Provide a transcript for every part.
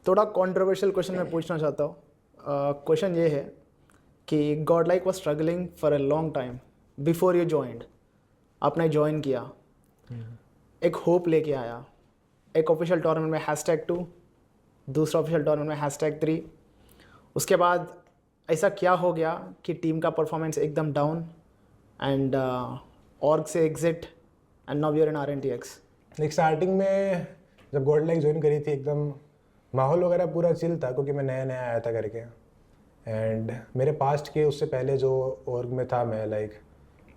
थोड़ा controversial question मैं पूछना चाहता हूँ। क्वेश्चन ये है कि God like was struggling for a long time before you joined. आपने ज्वाइन किया, एक होप लेके आया, एक ऑफिशियल टूर्नामेंट में #2, दूसरा ऑफिशियल टूर्नामेंट में #3। उसके बाद ऐसा क्या हो गया कि टीम का परफॉर्मेंस एकदम डाउन एंड ऑर्ग से exit and now you are in RNTX? Like starting में जब गॉड लाइक ज्वाइन करी थी एकदम माहौल वगैरह पूरा चिल था क्योंकि मैं नया नया आया था करके। एंड मेरे पास्ट के उससे पहले जो ऑर्ग में था मैं लाइक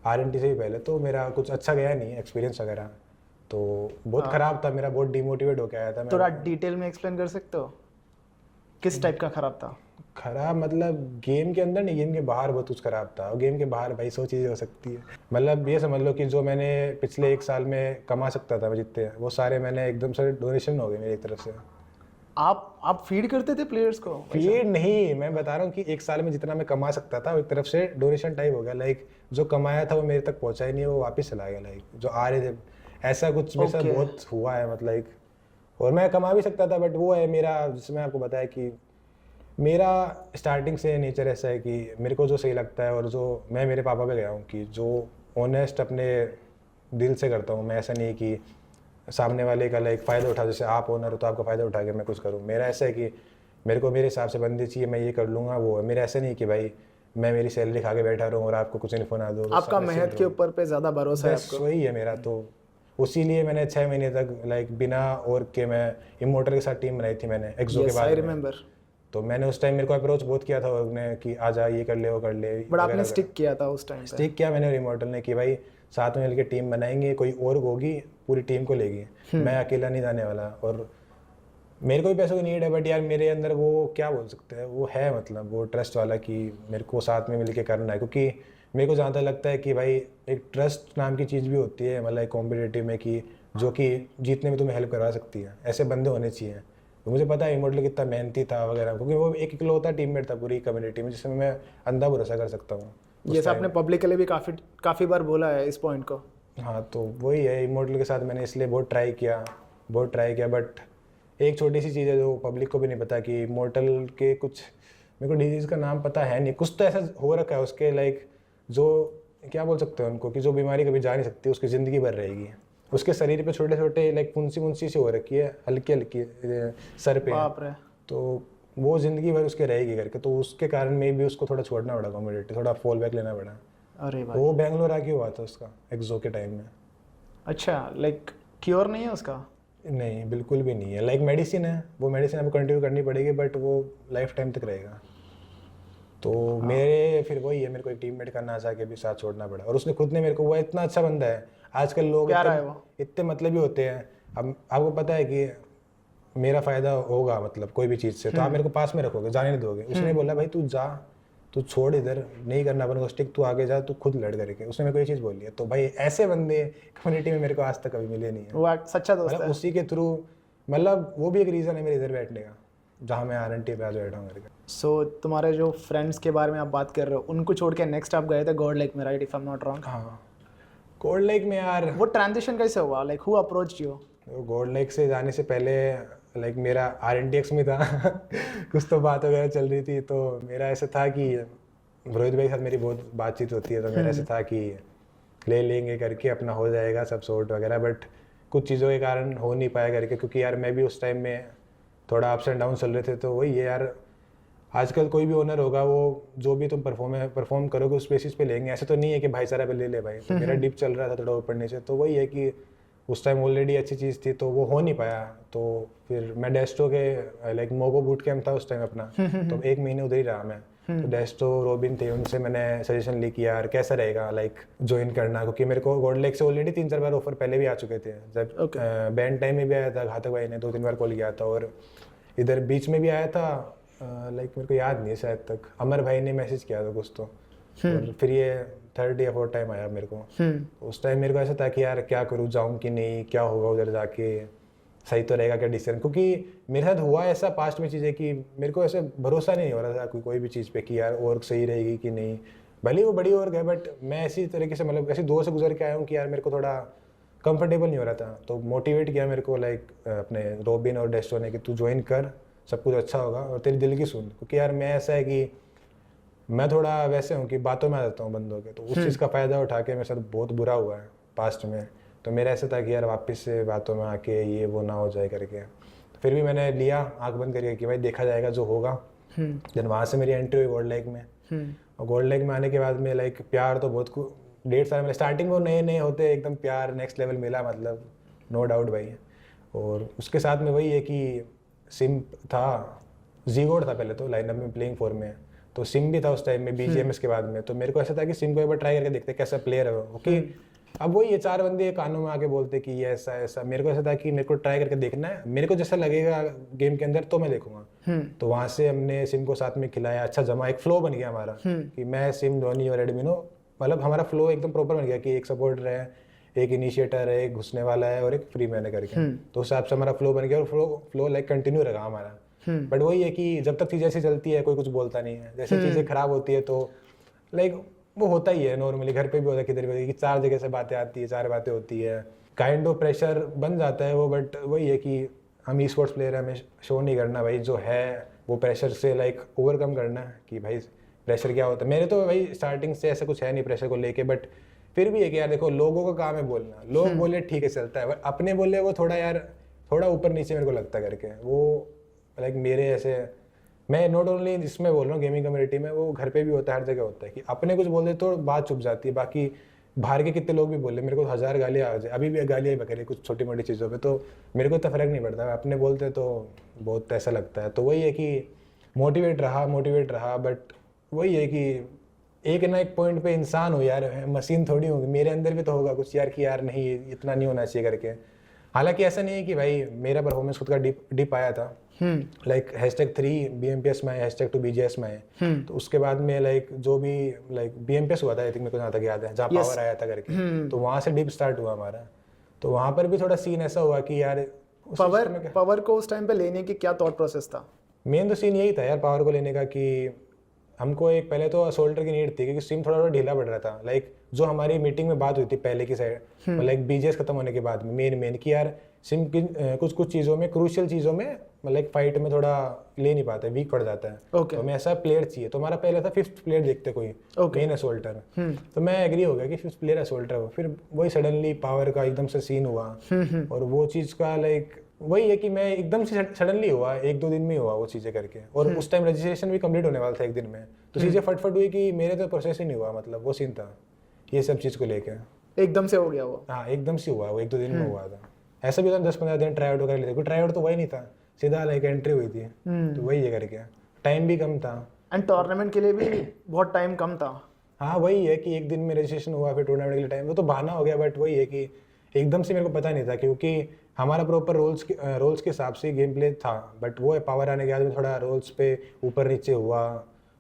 RNT से भी पहले, तो मेरा कुछ अच्छा गया नहीं एक्सपीरियंस वगैरह, तो बहुत ख़राब था मेरा, बहुत डिमोटिवेट होकर आया था मैं। थोड़ा डिटेल में एक्सप्लेन कर सकते हो किस टाइप का ख़राब था? खराब मतलब गेम के अंदर नहीं, गेम के बाहर बहुत कुछ खराब था। और गेम के बाहर भाई 100 चीज़ें हो सकती है। मतलब ये समझ लो कि जो मैंने पिछले 1 साल में कमा सकता था मैं जितने, वो सारे मैंने एकदम से डोनेशन हो गए मेरी तरफ से। आप फीड करते थे प्लेयर्स को? फीड नहीं, मैं बता रहा हूँ कि 1 साल में जितना मैं कमा सकता था वो एक तरफ से डोनेशन टाइप हो गया। लाइक जो कमाया था वो मेरे तक पहुँचा ही नहीं, वो वापस चला गया। लाइक जो आ रहे थे, ऐसा कुछ मेरे साथ बहुत हुआ है मतलब। और मैं कमा भी सकता था बट वो है मेरा, जिसमें आपको बताया कि मेरा स्टार्टिंग से नेचर ऐसा है कि मेरे को जो सही लगता है और जो मैं मेरे पापा पे गया हूँ कि जो ऑनेस्ट अपने दिल से करता हूँ मैं। ऐसा नहीं है कि सामने वाले का लाइक फ़ायदा उठा, जैसे आप ओनर हो तो आपका फ़ायदा उठा के मैं कुछ करूँ। मेरा ऐसा है कि मेरे को मेरे हिसाब से बंदी चाहिए, मैं ये कर लूँगा वो है। मेरा ऐसा नहीं कि भाई मैं मेरी सैलरी खा के बैठा रहूँ और आपको कुछ इन्फो ना दो। आपका मेहनत के ऊपर पे ज़्यादा भरोसा है आपको? वही है मेरा। तो उसीलिए मैंने 6 महीने तक लाइक बिना और के मैं इमोर्टल के साथ टीम बनाई थी मैंने एक्सो के बाद में। तो मैंने उस टाइम मेरे को अप्रोच बहुत किया था उन्होंने कि आ जा, ये कर ले वो कर ले, बट आपने स्टिक किया था उस टाइम? स्टिक किया मैंने इमोर्टल ने कि भाई साथ में मिलकर टीम बनाएंगे, कोई और होगी पूरी टीम को लेगी, मैं अकेला नहीं जाने वाला। और मेरे को भी पैसों की नीड है बट यार मेरे अंदर वो क्या बोल सकते हैं, वो है मतलब वो ट्रस्ट वाला कि मेरे को साथ में मिलके करना है। क्योंकि मेरे को जहाँ तक लगता है कि भाई एक ट्रस्ट नाम की चीज़ भी होती है मतलब एक कॉम्पिटिटिव में, कि जो कि जीतने में तुम्हें हेल्प करवा सकती है। ऐसे बंदे होने चाहिए। तो मुझे पता है इमोर्टल कितना मेहनती था वगैरह, क्योंकि वो एक इकलौता टीममेट था पूरी कम्युनिटी में जिसमें मैं अंधा भरोसा कर सकता हूँ। जैसे आपने पब्लिकली भी काफ़ी बार बोला है इस पॉइंट को। हाँ, तो वही है, इमोर्टल के साथ मैंने इसलिए बहुत ट्राई किया। बट एक छोटी सी चीज़ है जो पब्लिक को भी नहीं पता कि इमोर्टल के कुछ, मेरे को डिजीज़ का नाम पता है नहीं, कुछ तो ऐसा हो रखा है उसके लाइक जो क्या बोल सकते हैं उनको, कि जो बीमारी कभी जा नहीं सकती, उसकी ज़िंदगी भर रहेगी। उसके शरीर पे छोटे छोटे लाइक फुंसी सी हो रखी है, हल्की सर पे, तो वो ज़िंदगी भर उसके रहेगी करके। तो उसके कारण में भी उसको थोड़ा छोड़ना पड़ा कम्युनिटी, थोड़ा फॉल बैक लेना पड़ा। अरे भाई, वो बेंगलोर आके हुआ था उसका एक्सो के टाइम में। अच्छा, लाइक क्योर नहीं है उसका? नहीं, बिल्कुल भी नहीं है। लाइक मेडिसिन है, वो मेडिसिन आपको कंटिन्यू करनी पड़ेगी बट वो लाइफ टाइम तक रहेगा। तो मेरे फिर वही है, मेरे को एक टीममेट का ना चाह भी साथ छोड़ना पड़ा। और उसने खुद ने मेरे को, वो इतना अच्छा बंदा है, आजकल लोग इतने मतलब ही होते हैं। अब आपको पता है कि मेरा फ़ायदा होगा मतलब कोई भी चीज़ से तो आप मेरे को पास में रखोगे, जाने नहीं दोगे। उसने बोला भाई तू जा, तू छोड़, इधर नहीं करना अपन को स्टिक, तू आगे जा, तू खुद लड़ करके। उसने मेरे को ये चीज़ बोली है। तो भाई ऐसे बंदे कम्युनिटी में मेरे को आज तक कभी मिले नहीं है। वो सच्चा दोस्त है। उसी के थ्रू मतलब वो भी एक रीज़न है मेरे इधर बैठने का, जहाँ मैं RNT पे आज बैठा हूँ करके। सो तुम्हारे जो फ्रेंड्स के बारे में आप बात कर रहे हो, उनको छोड़ के नेक्स्ट आप गए थे गॉड लाइक में, right? If I am not wrong. हाँ, गॉड लाइक में यार वो ट्रांजिशन कैसे हुआ? Like who approached you? God like से जाने से पहले लाइक मेरा RNTX में था कुछ तो बात वगैरह चल रही थी। तो मेरा ऐसा था कि रोहित भाई के साथ मेरी बहुत बातचीत होती है, तो मेरा ऐसा था कि ले लेंगे करके, अपना हो जाएगा सब सॉर्ट वगैरह। बट कुछ चीज़ों के कारण हो नहीं पाया करके, क्योंकि यार मैं भी उस टाइम में थोड़ा अप्स एंड डाउन चल रहे थे। तो वही है यार, आजकल कोई भी ओनर होगा वो जो भी तुम परफॉर्म करोगे उस बेसिस पे लेंगे। ऐसे तो नहीं है कि भाईचारा पे ले ले भाई। तो मेरा डिप चल रहा था थोड़ा ऊपर नीचे, तो वही है कि उस टाइम ऑलरेडी अच्छी चीज़ थी तो वो हो नहीं पाया। तो फिर मैं डेस्टो के लाइक मोगो बूट कैम्प था उस टाइम अपना, तो 1 महीने उधर ही रहा मैं। तो डेस्टो रोबिन थे, उनसे मैंने सजेशन ली कि यार कैसा रहेगा लाइक ज्वाइन करना, क्योंकि मेरे को गॉड लाइक से ऑलरेडी 3-4 बार ऑफर पहले भी आ चुके थे। जब बैंड टाइम में भी आया था, घातक भाई ने 2-3 बार कॉल किया था, और इधर बीच में भी आया था लाइक मेरे को याद नहीं है, शायद तक अमर भाई ने मैसेज किया था कुछ तो। और फिर ये 3rd या 4th टाइम आया मेरे को। उस टाइम मेरे को ऐसा था कि यार क्या करूँ, जाऊँ कि नहीं, क्या होगा उधर जाके, सही तो रहेगा क्या डिसीजन। क्योंकि मेरे साथ हुआ ऐसा पास्ट में चीज़ें कि मेरे को ऐसे भरोसा नहीं हो रहा था कोई भी चीज़ पे कि यार वर्क सही रहेगी कि नहीं। भले वो बड़ी वर्क है बट मैं ऐसी तरीके से मतलब ऐसी दौर से गुजर के आया हूँ कि यार मेरे को थोड़ा कंफर्टेबल नहीं हो रहा था। तो मोटिवेट किया मेरे को लाइक अपने रोबिन और डेस्टो ने कि तू ज्वाइन कर, सब कुछ अच्छा होगा और तेरी दिल की सुन, क्योंकि यार मैं ऐसा है कि मैं थोड़ा वैसे हूँ कि बातों में आ जाता हूँ बंदों के, तो उस चीज़ का फ़ायदा उठा के मेरे साथ बहुत बुरा हुआ है पास्ट में। तो मेरा ऐसा था कि यार वापस से बातों में आके ये वो ना हो जाए करके, तो फिर भी मैंने लिया आंख बंद करके कि भाई देखा जाएगा जो होगा। देन वहाँ से मेरी एंट्री हुई गोल्ड लेक में, और गोल्ड लेक में आने के बाद में लाइक प्यार तो बहुत 1.5 साल में स्टार्टिंग में नए नए होते एकदम प्यार नेक्स्ट लेवल मिला, मतलब नो डाउट भाई। और उसके साथ में वही है कि सिम था, जीगोड था पहले तो लाइनअप में प्लेइंग 4 में, तो सिम भी था उस टाइम में बीजीएमएस के बाद में। तो मेरे को ऐसा था कि सिम को एक बार ट्राई करके देखते कैसा प्लेयर है वो, ओके। अब वही ये 4 बंदे कानों में आके बोलते कि ये ऐसा ऐसा, मेरे को ऐसा था कि मेरे को ट्राई करके देखना है, मेरे को जैसा लगेगा गेम के अंदर तो मैं देखूंगा। तो वहाँ से हमने सिम को साथ में खिलाया, अच्छा जमा, एक फ्लो बन गया हमारा कि मैं सिम धोनी और एडमिनो, मतलब हमारा फ्लो एकदम प्रॉपर बन गया कि एक सपोर्टर है, एक इनिशिएटर है, एक घुसने वाला है और एक फ्री मैन है करके। तो उस हिसाब से हमारा फ्लो बन गया और फ्लो लाइक कंटिन्यू रहा हमारा। बट वही है कि जब तक चीज़ ऐसी चलती है कोई कुछ बोलता नहीं है, जैसे चीज़ें खराब होती है तो लाइक वो होता ही है, नॉर्मली घर पे भी होता है, किधर भी होता है कि 4 जगह से बातें आती है, 4 बातें होती है, काइंड ऑफ प्रेशर बन जाता है वो। बट वही है कि हम ई स्पोर्ट्स प्लेयर हैं, हमें शो नहीं करना भाई, जो है वो प्रेशर से लाइक ओवरकम करना है कि भाई प्रेशर क्या होता है। मेरे तो भाई स्टार्टिंग से ऐसा कुछ है नहीं प्रेशर को लेके, बट फिर भी है कि यार देखो लोगों का काम है बोलना, लोग बोले ठीक है चलता है, बट अपने बोले वो थोड़ा यार थोड़ा ऊपर नीचे मेरे को लगता है करके। वो लाइक मेरे ऐसे, मैं नॉट ओनली इसमें बोल रहा हूँ गेमिंग कम्युनिटी में, वो घर पे भी होता है, हर जगह होता है कि अपने कुछ बोल दे तो बात चुप जाती है, बाकी बाहर के कितने लोग भी बोले, मेरे को 1000 गालियाँ आ जाए, अभी भी गालियाँ ही बकरी कुछ छोटी मोटी चीज़ों पे, तो मेरे को इतना फर्क नहीं पड़ता, अपने बोलते तो बहुत ऐसा लगता है। तो वही है कि मोटिवेट रहा, बट वही है कि एक ना एक पॉइंट पे इंसान हो यार, मशीन थोड़ी होगी, मेरे अंदर भी तो होगा कुछ यार कि यार नहीं इतना नहीं होना चाहिए करके। हालांकि ऐसा नहीं है कि भाई मेरा परफॉर्मेंस खुद का डिप आया था, लाइक #3 BMPS में आया, #2 BGS में आए, तो उसके बाद में लाइक जो भी लाइक BMPS हुआ था, आई थिंक मेरे को जहाँ तक याद है, जहाँ पावर आया था करके, तो वहाँ से डिप स्टार्ट हुआ हमारा। तो वहाँ पर भी थोड़ा सीन ऐसा हुआ कि यार पावर को उस टाइम पे लेने की क्या थॉट प्रोसेस था? मेन तो सीन यही था यार पावर को लेने का कि हमको एक पहले तो असोल्टर की नीड थी, क्योंकि सिम थोड़ा ढीला पड़ रहा था। लाइक जो हमारी मीटिंग में बात हुई थी पहले की साइड, लाइक BGS खत्म होने के बाद में मेन कि यार सिम की कुछ चीज़ों में, क्रूशियल चीज़ों में, लाइक फाइट में थोड़ा ले नहीं पाता है, वीक पड़ जाता है। तो हमें ऐसा प्लेयर चाहिए। तो हमारा पहले था 5th प्लेयर देखते कोई, मेन असोल्टर। तो मैं एग्री हो गया कि 5th प्लेयर असोल्टर हो। फिर वही सडनली पावर का एकदम से सीन हुआ, और वो चीज़ का लाइक वही है कि मैं एकदम से सडनली हुआ, 1-2 दिन में हुआ वो चीज़ें करके, और उस टाइम रजिस्ट्रेशन भी कंप्लीट होने वाला था 1 दिन में, तो चीज़ें फटफट हुई कि मेरे तो प्रोसेस ही नहीं हुआ, मतलब वो सीन था ये सब चीज़ को लेके। एकदम से हो गया वो? हाँ एकदम से हुआ वो, 1-2 दिन में हुआ था। ऐसा भी था 10-15 दिन ट्राई आउट वगैरह लेते, कोई ट्राई आउट तो वही नहीं था, सीधा लाइक एंट्री हुई थी, तो वही है करके। टाइम भी कम था, एंड टूर्नामेंट के लिए भी बहुत टाइम कम था। हाँ वही है कि 1 दिन में रजिस्ट्रेशन हुआ, फिर टूर्नामेंट के लिए टाइम, वो तो बहाना हो गया। बट वही है कि एकदम से मेरे को पता नहीं था, क्योंकि हमारा प्रॉपर रोल्स के हिसाब से गेम प्ले था, बट वो पावर आने के बाद में थोड़ा रोल्स पे ऊपर नीचे हुआ,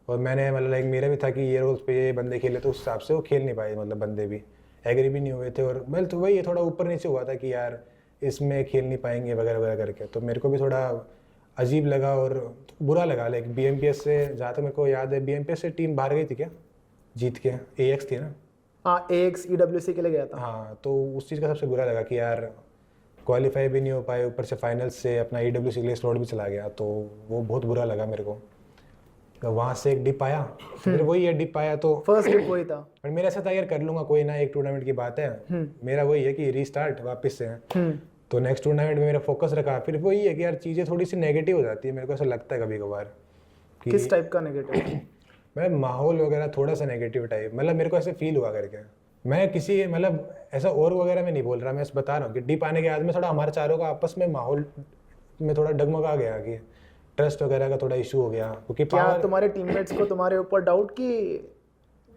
और मैंने मतलब लाइक मेरा भी था कि ये रोल्स पे ये बंदे खेले, तो उस हिसाब से वो खेल नहीं पाए, मतलब बंदे भी एग्री भी नहीं हुए थे, और मैं तो वही थोड़ा ऊपर नीचे हुआ था कि यार इसमें खेल नहीं पाएंगे वगैरह वगैरह करके। तो मेरे को भी थोड़ा अजीब लगा और बुरा लगा। लाइक BMPS से, जहाँ तक मेरे को याद है, BMPS से टीम बाहर गई थी क्या, जीत के, AX थी ना? हाँ AX EWC के लिए गया था। हाँ, तो उस चीज़ का सबसे बुरा लगा कि यार क्वालिफाई भी नहीं हो पाए, ऊपर से फाइनल से अपना EWC के लिए स्लॉट भी चला गया, तो वो बहुत बुरा लगा मेरे को। तो वहाँ से एक डिप आया, फिर वही है डिप आया, तो फर्स्ट डिप वही था। पर मेरा ऐसा था यार कर लूंगा कोई ना, एक टूर्नामेंट की बात है, मेरा वही है कि रीस्टार्ट वापस से। तो नेक्स्ट टूर्नामेंट में मेरा फोकस रखा। फिर वही है कि यार चीज़ें थोड़ी सी नेगेटिव हो जाती है, मेरे को ऐसा लगता है कभी कभार कि किस टाइप का नेगेटिव? मैं माहौल वगैरह थोड़ा सा नेगेटिव टाइप, मतलब मेरे को ऐसे फील हुआ करके। मैं किसी मतलब ऐसा और वगैरह में नहीं बोल रहा, मैं बता रहा हूँ कि डिप आने के बाद में थोड़ा हमारे चारों का आपस में माहौल में थोड़ा डगमगा गया, कि ट्रस्ट वगैरह का थोड़ा इशू हो गया, क्योंकि क्या तुम्हारे टीममेट्स को तुम्हारे ऊपर डाउट कि?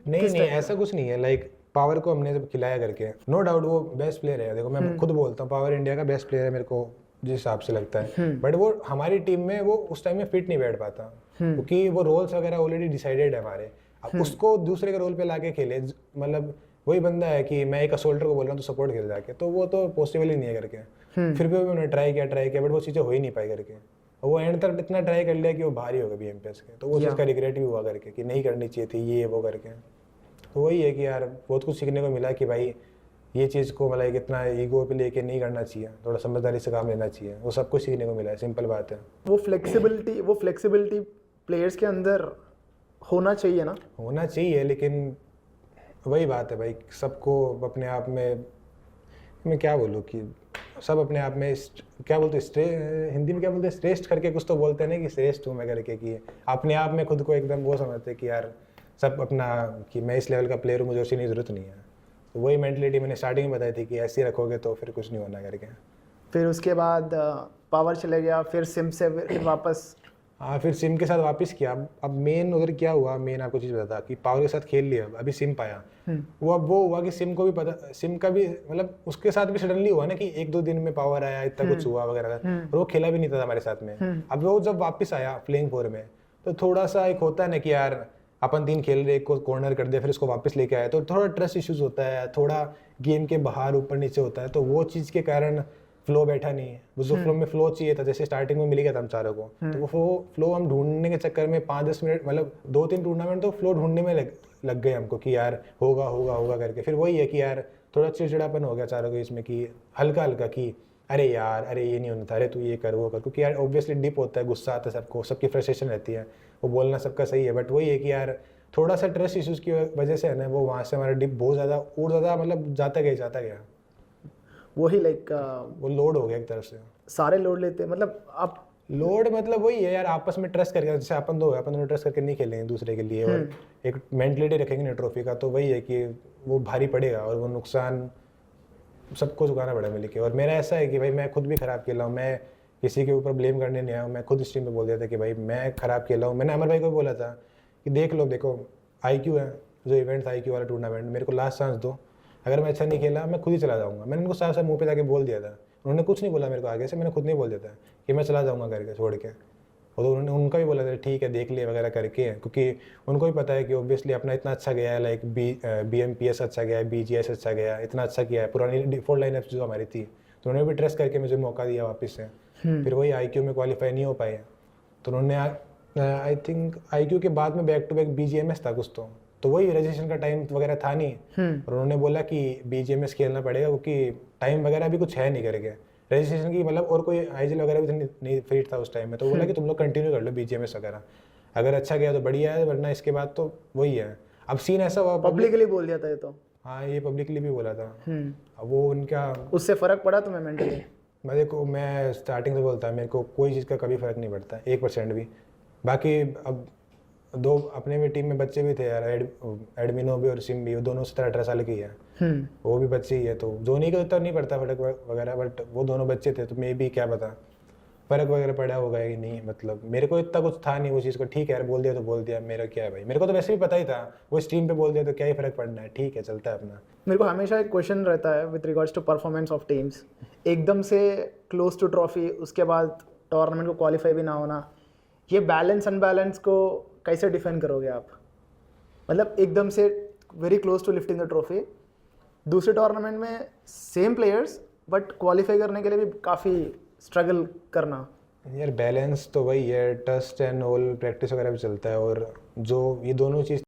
नहीं ऐसा कुछ नहीं है। लाइक पावर को हमने जब खिलाया करके, नो डाउट वो बेस्ट प्लेयर है। देखो मैं खुद बोलता हूँ पावर इंडिया का बेस्ट प्लेयर है मेरे को जिस हिसाब से लगता है, बट वो हमारी टीम में वो उस टाइम में फिट नहीं बैठ पाता, क्योंकि वो रोल्स वगैरह ऑलरेडी डिसाइडेड है हमारे। अब उसको दूसरे के रोल पे लाके खेले, मतलब वही बंदा है कि मैं एक असोल्टर को बोल रहा हूँ तो सपोर्ट खेल जाके, तो वो तो पॉसिबल ही नहीं है करके। फिर भी उन्होंने ट्राई किया, बट वो चीज़ें हो ही नहीं पाई करके। और वो एंड तक इतना ट्राई कर लिया कि वो बाहर ही हो गया BMPS के, तो वो चीज़ का रिग्रेट भी हुआ करके कि नहीं करनी चाहिए थी ये वो करके। तो वही है कि यार बहुत कुछ सीखने को मिला कि भाई ये चीज़ को मतलब इतना ईगो पे लेके नहीं करना चाहिए, थोड़ा समझदारी से काम लेना चाहिए। वो सब कुछ सीखने को मिला है, सिंपल बात है। वो फ्लेक्सिबिलिटी प्लेयर्स के अंदर होना चाहिए ना। होना चाहिए, लेकिन वही बात है भाई, सबको अपने आप में, मैं क्या बोलूँ कि सब अपने आप में क्या बोलते हैं, हिंदी में क्या बोलते हैं, श्रेष्ठ करके कुछ तो बोलते हैं ना, कि श्रेष्ठ हूँ मैं करके, कि अपने आप में खुद को एकदम वो समझते हैं कि यार सब अपना, कि मैं इस लेवल का प्लेयर हूँ, मुझे उसकी नहीं ज़रूरत नहीं है। तो वही मेंटलिटी मैंने स्टार्टिंग में बताई थी कि ऐसे रखोगे तो फिर कुछ नहीं होना करके। फिर उसके बाद पावर चले गया, फिर सिम से फिर वापस। हाँ, फिर सिम के साथ वापस किया। अब मेन उधर क्या हुआ, मेन आपको चीज़ बता, कि पावर के साथ खेल लिया, अभी सिम पाया। वो अब वो हुआ कि सिम को भी पता, सिम का भी मतलब उसके साथ भी सडनली हुआ ना कि 1-2 दिन में पावर आया, इतना कुछ हुआ वगैरह, और वो खेला भी नहीं था हमारे साथ में। अब वो जब वापस आया प्लेइंग 4 में, तो थोड़ा सा एक होता है ना कि यार अपन 3 खेल रहे, एक को कॉर्नर कर दिया, फिर उसको वापस लेके आया, तो थोड़ा ट्रस्ट इश्यूज होता है, थोड़ा गेम के बाहर ऊपर नीचे होता है। तो वो चीज़ के कारण फ्लो बैठा नहीं है। वो जो फ्लो में फ्लो चाहिए था, जैसे स्टार्टिंग में मिल गया था हम चारों को, तो वो फ्लो हम ढूंढने के चक्कर में 5-10 मिनट, मतलब 2-3 टूर्नामेंट तो फ्लो ढूंढने में लग गए हमको, कि यार होगा होगा होगा करके। फिर वही है कि यार थोड़ा चिड़चिड़ापन हो गया चारों को इसमें, कि हल्का हल्का कि अरे यार, अरे ये नहीं होना था, अरे तू ये कर वो कर, क्योंकि यार ऑब्वियसली डिप होता है, गुस्सा आता है सबको, सबकी फ्रस्ट्रेशन रहती है, वो बोलना सबका सही है, बट वही है कि यार थोड़ा सा ट्रस्ट इश्यूज की वजह से है ना, वो वहाँ से हमारा डिप बहुत ज़्यादा और ज़्यादा मतलब जाता गया। वही लाइक वो लोड हो गया एक तरफ से। सारे लोड लेते हैं, मतलब आप लोड मतलब वही है यार, आपस में ट्रस्ट करके, जैसे अपन दोनों ट्रस्ट करके नहीं खेलेंगे दूसरे के लिए, और एक मेंटलिटी रखेंगे ना ट्रॉफी का, तो वही है कि वो भारी पड़ेगा और वो नुकसान सबको चुकाना पड़ेगा मिलके। और मेरा ऐसा है कि भाई मैं खुद भी खराब खेला हूँ, मैं किसी के ऊपर ब्लेम करने नहीं आया हूँ, मैं खुद स्ट्रीम पे बोल दिया था कि भाई मैं खराब खेला हूँ। मैंने अमर भाई को भी बोला था कि देखो IQ है, जो इवेंट था IQ वाला टूर्नामेंट, मेरे को लास्ट चांस दो, अगर मैं अच्छा नहीं खेला मैं खुद ही चला जाऊँगा। मैंने उनको साफ साफ मुँह पे जाके बोल दिया था, उन्होंने कुछ नहीं बोला मेरे को आगे से, मैंने खुद नहीं बोल दिया था कि मैं चला जाऊँगा करके छोड़ के। और तो उन्होंने उनका भी बोला था ठीक है देख लिए वगैरह करके, क्योंकि उनको भी पता है कि ऑब्वियसली अपना इतना अच्छा गया है, लाइक BMPS अच्छा गया है, BGS अच्छा गया है, इतना अच्छा किया है, पुरानी डिफॉल्ट लाइनअप जो हमारी थी, तो उन्होंने भी ट्रस्ट करके मुझे मौका दिया वापस से। फिर वही IQ में क्वालिफाई नहीं हो पाए, तो उन्होंने आई थिंक IQ के बाद में बैक टू बैक BGMS था कुछ, तो वही रजिस्ट्रेशन का टाइम वगैरह था नहीं, और उन्होंने बोला कि BGMS खेलना पड़ेगा क्योंकि टाइम वगैरह भी कुछ है नहीं करके रजिस्ट्रेशन की, मतलब और कोई IGL वगैरह भी नहीं फ्री था उस टाइम में। तो बोला कि तुम लोग कंटिन्यू कर लो BGMS वगैरह, अगर अच्छा गया तो बढ़िया है, वरना इसके बाद तो वही है। अब सीन ऐसा हुआ, पब्लिकली बोल दिया था ये तो। हाँ, ये पब्लिकली भी बोला था। अब वो उनका, उससे फर्क पड़ा तुम्हें मेंटली? मैं स्टार्टिंग से बोलता है, मेरे को कोई चीज़ का कभी फ़र्क नहीं पड़ता 1% भी। बाकी अब 2 अपने में टीम में बच्चे भी थे यार, एडमिनो भी और सिम भी, वो दोनों 17-18 साल की है, वो भी बच्चे ही है, तो जोनी का इतना नहीं पड़ता फर्क वगैरह, बट वो दोनों बच्चे थे, तो मे भी क्या पता फ़र्क वगैरह पड़ा होगा कि नहीं। मतलब मेरे को इतना कुछ था नहीं वो चीज़ को, ठीक है यार बोल दिया तो बोल दिया, मेरा क्या है भाई, मेरे को तो वैसे भी पता ही था, वो स्ट्रीम पे बोल दिया तो क्या ही फ़र्क पड़ना है, ठीक है चलता है अपना। मेरे को हमेशा एक क्वेश्चन रहता है with regards to performance of teams, एकदम से क्लोज टू ट्रॉफी, उसके बाद टूर्नामेंट को क्वालिफाई भी ना होना, ये बैलेंस अनबैलेंस को कैसे डिफाइन करोगे आप? मतलब एकदम से very close to lifting the trophy, दूसरे टूर्नामेंट में सेम प्लेयर्स बट क्वालिफाई करने के लिए भी काफ़ी स्ट्रगल करना। यार बैलेंस तो वही है, ट्रस्ट एंड ऑल प्रैक्टिस वगैरह भी चलता है, और जो ये दोनों चीज़